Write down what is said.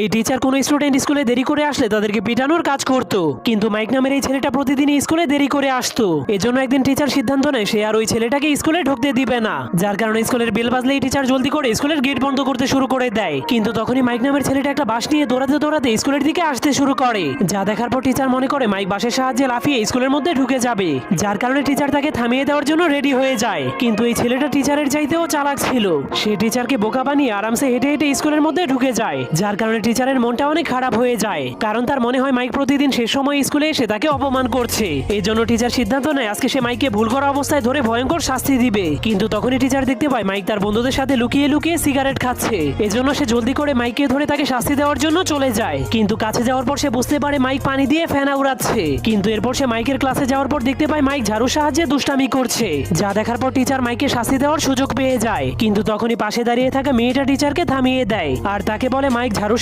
এই টিচার কোনো স্টুডেন্ট স্কুলে দেরি করে আসলে তাদেরকে পিটানোর কাজ করতো, কিন্তু মাইক নামের এই ছেলেটা প্রতিদিনই স্কুলে দেরি করে আসতো। এজন্য একদিন টিচার সিদ্ধান্ত নেয় সে আর ওই ছেলেটাকে স্কুলে ঢুকতে দিবে না, যার কারণে স্কুলের বেল বাজলেই টিচার জলদি করে স্কুলের গেট বন্ধ করতে শুরু করে দেয়। কিন্তু তখনই মাইক নামের ছেলেটা একটা বাঁশ নিয়ে দৌড়াতে দৌড়াতে স্কুলের দিকে আসতে শুরু করে, যা দেখার পর টিচার মনে করে মাইক বাঁশের সাহায্যে লাফিয়ে স্কুলের মধ্যে ঢুকে যাবে, যার কারণে টিচার তাকে থামিয়ে দেওয়ার জন্য রেডি হয়ে যায়। কিন্তু এই ছেলেটা টিচারের চাইতেও চালাক ছিল, সে টিচারকে বোকা বানিয়ে আরামসে হেঁটে হেঁটে স্কুলের মধ্যে ঢুকে যায়, যার কারণে টিচারের মনটা অনেক খারাপ হয়ে যায়, কারণ তার মনে হয় মাইক প্রতিদিন শেষ সময় স্কুলে এসে তাকে অপমান করছে। এই জন্য টিচার সিদ্ধান্ত নেয় আজকে সে মাইককে ভুল করা অবস্থায় ধরে ভয়ঙ্কর শাস্তি দিবে। কিন্তু তখনই টিচার দেখতে পায় মাইক তার বন্ধুদের সাথে লুকিয়ে লুকিয়ে সিগারেট খাচ্ছে, এজন্য সে জলদি করে মাইককে ধরে তাকে শাস্তি দেওয়ার জন্য চলে যায়। কিন্তু কাছে যাওয়ার পর সে বুঝতে পারে মাইক পানি দিয়ে ফেনা উড়াচ্ছে। কিন্তু এরপর সে মাইকের ক্লাসে যাওয়ার পর দেখতে পায় মাইক ঝাড়ুর সাহায্যে দুষ্টামি করছে, যা দেখার পর টিচার মাইককে শাস্তি দেওয়ার সুযোগ পেয়ে যায়। কিন্তু তখনই পাশে দাঁড়িয়ে থাকা মেয়েটা টিচারকে থামিয়ে দেয় আর তাকে বলে মাইক ঝাড়ুর